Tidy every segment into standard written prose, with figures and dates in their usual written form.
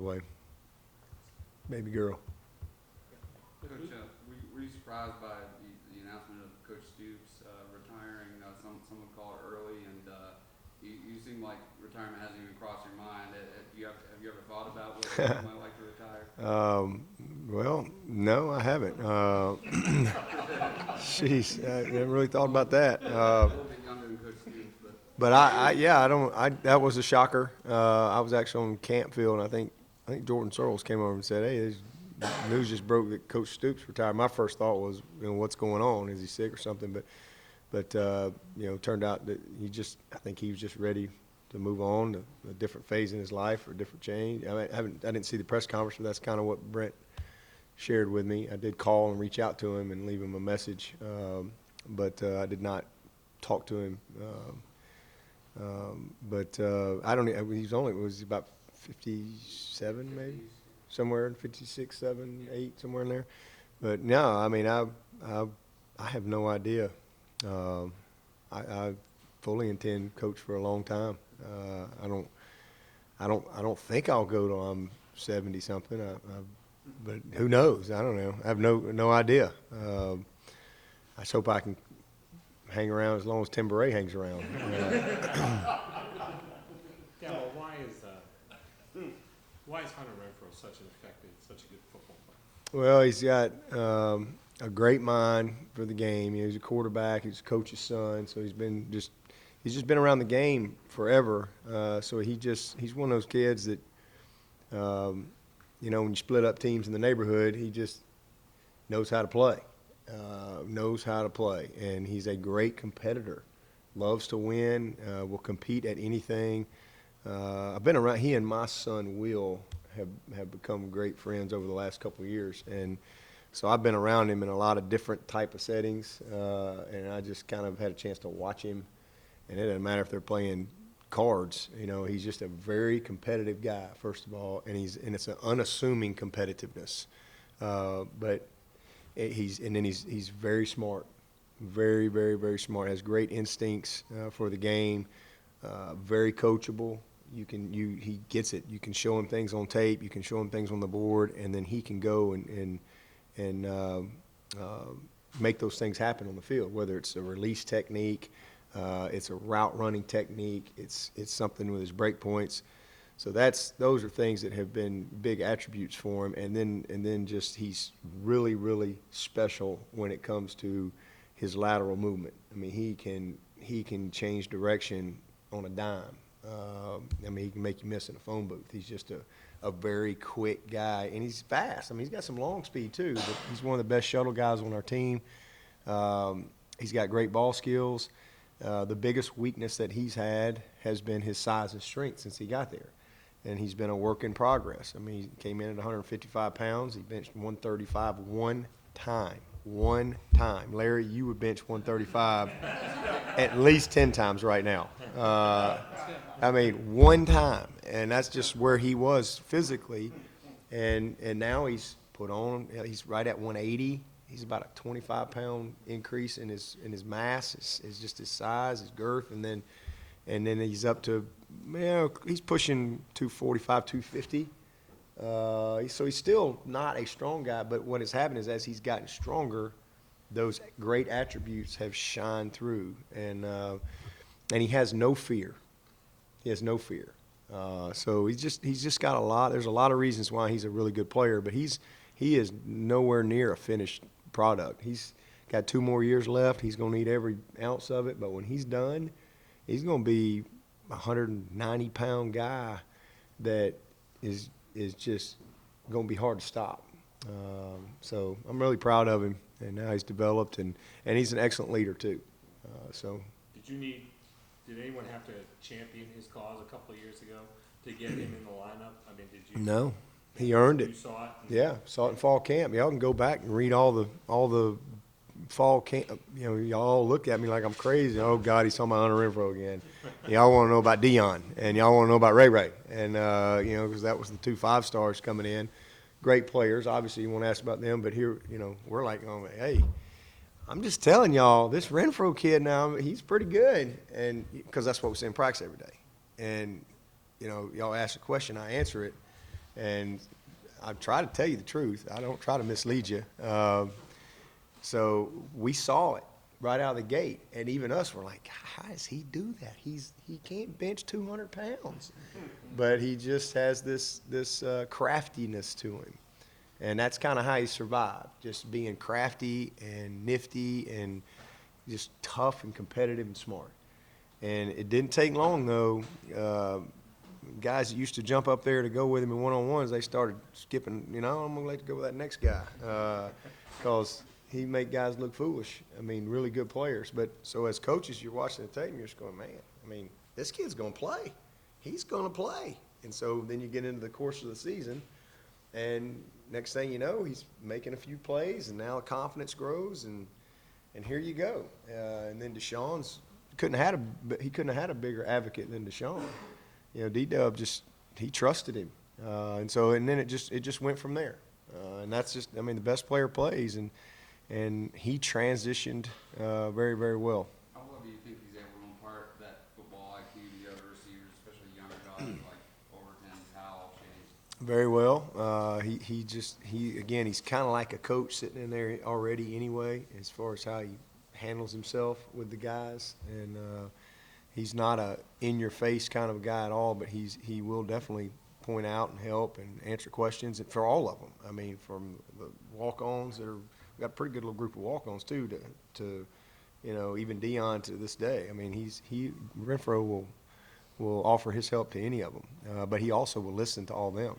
Way, baby girl. Coach, were you surprised by the announcement of Coach Stoops retiring? Some would call it early, and you seem like retirement hasn't even crossed your mind. Have you ever thought about whether you might like to retire? Well, no, I haven't. Jeez, I haven't really thought about that. A little bit younger than Coach Stoops, But yeah, I don't. That was a shocker. I was actually on camp field, and I think Jordan Searles came over and said, "Hey, news just broke that Coach Stoops retired." My first thought was, what's going on? Is he sick or something? But turned out that I think he was just ready to move on to a different phase in his life or a different change. I didn't see the press conference, but that's kind of what Brent shared with me. I did call and reach out to him and leave him a message, but I did not talk to him. I don't. Was about 57 maybe, somewhere in 56, 7, 8, somewhere in there. But no, I mean I have no idea. I fully intend to coach for a long time. I don't think I'll go till I'm 70 something. But who knows? I don't know. I have no idea. I just hope I can hang around as long as Tim Bray hangs around. Yeah, well, why is Hunter Renfrow such a good football player? Well, he's got a great mind for the game. He's a quarterback. He's a coach's son, so he's just been around the game forever. So he's one of those kids that when you split up teams in the neighborhood, he just knows how to play. And he's a great competitor. Loves to win. Will compete at anything. I've been around. He and my son Will have become great friends over the last couple of years, and so I've been around him in a lot of different type of settings, and I just kind of had a chance to watch him. And it doesn't matter if they're playing cards. He's just a very competitive guy, first of all, and it's an unassuming competitiveness. But he's very smart, very, very, very smart. Has great instincts for the game. Very coachable. He gets it. You can show him things on tape. You can show him things on the board, and then he can go and make those things happen on the field. Whether it's a release technique, it's a route running technique. It's something with his break points. So those are things that have been big attributes for him. And then just he's really, really special when it comes to his lateral movement. I mean, he can change direction on a dime. He can make you miss in a phone booth. He's just a very quick guy, and he's fast. I mean, he's got some long speed too, but he's one of the best shuttle guys on our team. He's got great ball skills. The biggest weakness that he's had has been his size and strength since he got there, and he's been a work in progress. I mean, he came in at 155 pounds. He benched 135 one time. One time. Larry, you would bench 135 at least 10 times right now. One time. And that's just where he was physically. And now he's he's right at 180. He's about a 25-pound increase in his mass. It's just his size, his girth, and then he's up to, he's pushing 245, 250. So he's still not a strong guy, but what has happened is as he's gotten stronger, those great attributes have shined through, and he has no fear. He has no fear. So he's just got a lot. There's a lot of reasons why he's a really good player, but he is nowhere near a finished product. He's got 2 more years left. He's going to need every ounce of it, but when he's done, he's going to be a 190-pound guy that is just going to be hard to stop. So I'm really proud of him, and now he's developed, and he's an excellent leader too. Did anyone have to champion his cause a couple of years ago to get him in the lineup? I mean, did you? No, he earned it. You saw it? Yeah, saw it in fall camp. Y'all can go back and read all the fall camp. Y'all look at me like I'm crazy. Oh God, he's talking about Hunter Renfrow again. Y'all want to know about Dion, and y'all want to know about Ray, and because that was the 2 5-stars coming in, great players. Obviously, you want to ask about them, but here, we're like, hey, I'm just telling y'all, this Renfrow kid now, he's pretty good, and because that's what we see in practice every day. And y'all ask a question, I answer it, And I try to tell you the truth. I don't try to mislead you. So we saw it right out of the gate, and even us were like, how does he do that? He can't bench 200 pounds, but he just has this craftiness to him, and that's kind of how he survived, just being crafty and nifty and just tough and competitive and smart. And it didn't take long though. Guys that used to jump up there to go with him in one-on-ones, they started skipping. I'm gonna let you go with that next guy because he make guys look foolish. I mean, really good players. But so as coaches, you're watching the tape and you're just going, man, I mean, this kid's going to play. He's going to play. And so then you get into the course of the season, and next thing you know, he's making a few plays, and now the confidence grows, and here you go. And then Deshaun's couldn't have had a bigger advocate than Deshaun. D-Dub he trusted him, and then it just went from there. And that's just, I mean, the best player plays, and he transitioned very, very well. How well do you think he's able to impart that football IQ to the other receivers, especially younger guys like Overton, Powell, Chase? Very well. He's kind of like a coach sitting in there already anyway, as far as how he handles himself with the guys. And he's not a in-your-face kind of a guy at all, but he will definitely point out and help and answer questions for all of them. I mean, from the walk-ons we got a pretty good little group of walk-ons too, to even Dion to this day. I mean, Renfro will offer his help to any of them, but he also will listen to all them.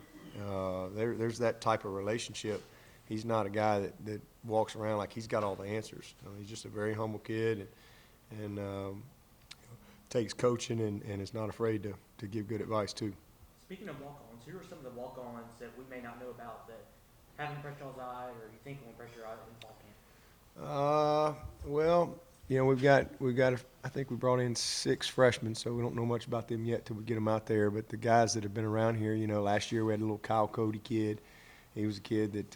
There's that type of relationship. He's not a guy that walks around like he's got all the answers. He's just a very humble kid and takes coaching and is not afraid to give good advice too. Speaking of walk-ons, who are some of the walk-ons that we may not know about that haven't impressed y'all's eye, or you think will impress your eye in fall camp? Well, we've got. I think we brought in 6 freshmen, so we don't know much about them yet till we get them out there. But the guys that have been around here, last year we had a little Kyle Cody kid. He was a kid that,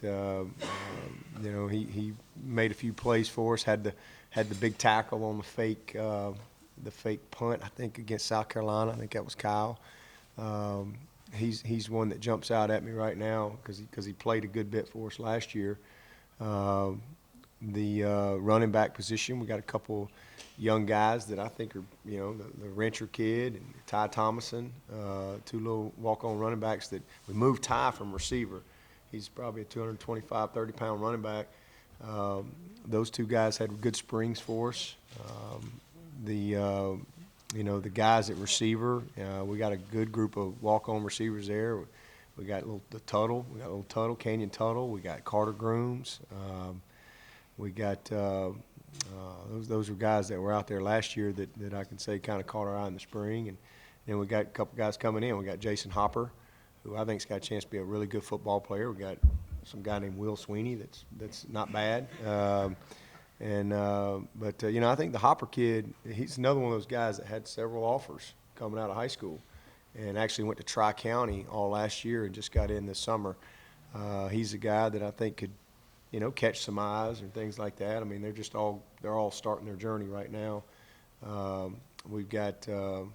he made a few plays for us. Had the big tackle on the fake punt, I think, against South Carolina. I think that was Kyle. He's one that jumps out at me right now because he played a good bit for us last year. The running back position, we got a couple young guys that I think are, the Rencher kid and Ty Thomason, 2 little walk-on running backs that we moved Ty from receiver. He's probably a 225, 30-pound running back. Those 2 guys had good springs for us. The guys at receiver, we got a good group of walk-on receivers there. We got Tuttle, Canyon Tuttle. We got Carter Grooms. We got those were guys that were out there last year that I can say kind of caught our eye in the spring. And then we got a couple guys coming in. We got Jason Hopper, who I think's got a chance to be a really good football player. We got some guy named Will Swinney that's not bad. I think the Hopper kid, he's another one of those guys that had several offers coming out of high school and actually went to Tri-County all last year and just got in this summer. He's a guy that I think could, catch some eyes and things like that. I mean, they're all starting their journey right now. We've got a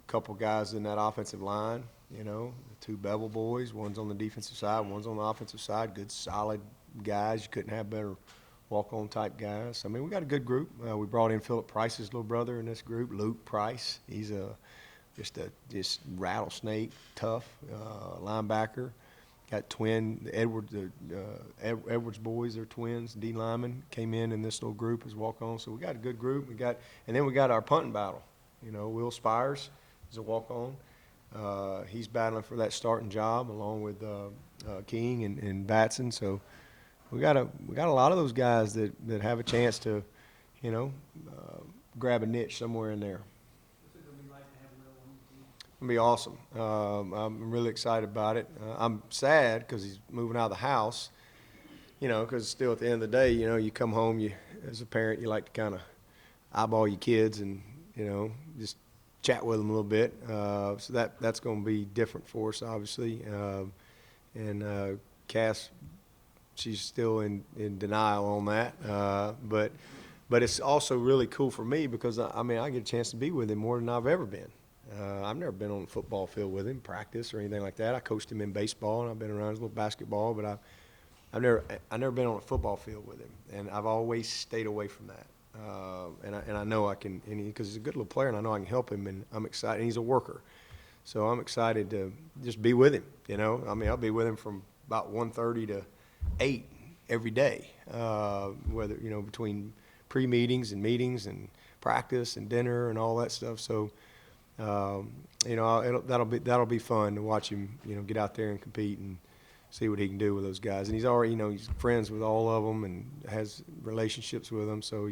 couple guys in that offensive line, the 2 Bevel boys. One's on the defensive side, one's on the offensive side. Good, solid guys. You couldn't have better walk-on type guys. I mean, we got a good group. We brought in Philip Price's little brother in this group, Luke Price. He's just rattlesnake, tough linebacker. Got twin Edwards boys. They're twins. D lineman came in this little group as walk-on. So we got a good group. And then we got our punting battle. Will Spires is a walk-on. He's battling for that starting job along with King and Batson. So we got a lot of those guys that have a chance to, grab a niche somewhere in there. What's it going to be like to have Will on the team? It'll be awesome. I'm really excited about it. I'm sad because he's moving out of the house, because still at the end of the day, you come home, as a parent, you like to kind of eyeball your kids and, just chat with them a little bit. So that's going to be different for us, obviously. And Cass, she's still in denial on that. But it's also really cool for me because, I get a chance to be with him more than I've ever been. I've never been on a football field with him, practice or anything like that. I coached him in baseball, and I've been around his little basketball, but I've never been on a football field with him, and I've always stayed away from that. And I know I can, because he's a good little player, and I know I can help him, and I'm excited. And he's a worker, so I'm excited to just be with him. You know, I mean, I'll be with him from about 1:30 to 8 every day, whether between pre-meetings and meetings and practice and dinner and all that stuff. So. That'll be fun to watch him, get out there and compete and see what he can do with those guys. And he's already, he's friends with all of them and has relationships with them. So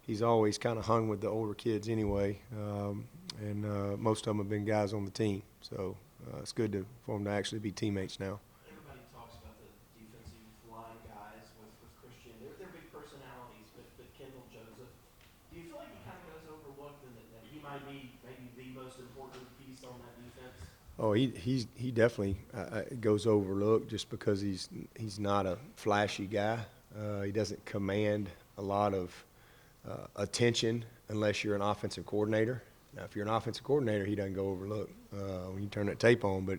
he's always kind of hung with the older kids anyway. Most of them have been guys on the team. So it's good for them to actually be teammates now. Everybody talks about the defensive line guys with Christian. They're big personalities, but Kendall Joseph, do you feel like he kind of goes overlooked and that he might be maybe the most important piece on that defense? Oh, he definitely goes overlooked just because he's not a flashy guy. He doesn't command a lot of attention unless you're an offensive coordinator. Now, if you're an offensive coordinator, he doesn't go overlooked when you turn that tape on. But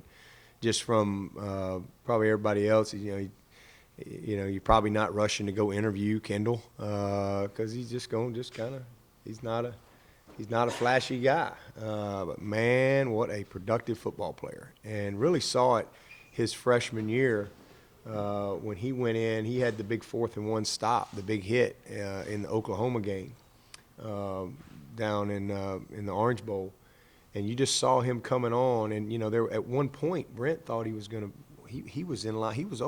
just from probably everybody else, you're probably not rushing to go interview Kendall because he's just kind of he's not a flashy guy. But man, what a productive football player, and really saw it his freshman year when he went in. He had the big 4th-and-1 stop, the big hit in the Oklahoma game down in the Orange Bowl, and you just saw him coming on. And there at one point, Brent thought he was going to. He was in line. He was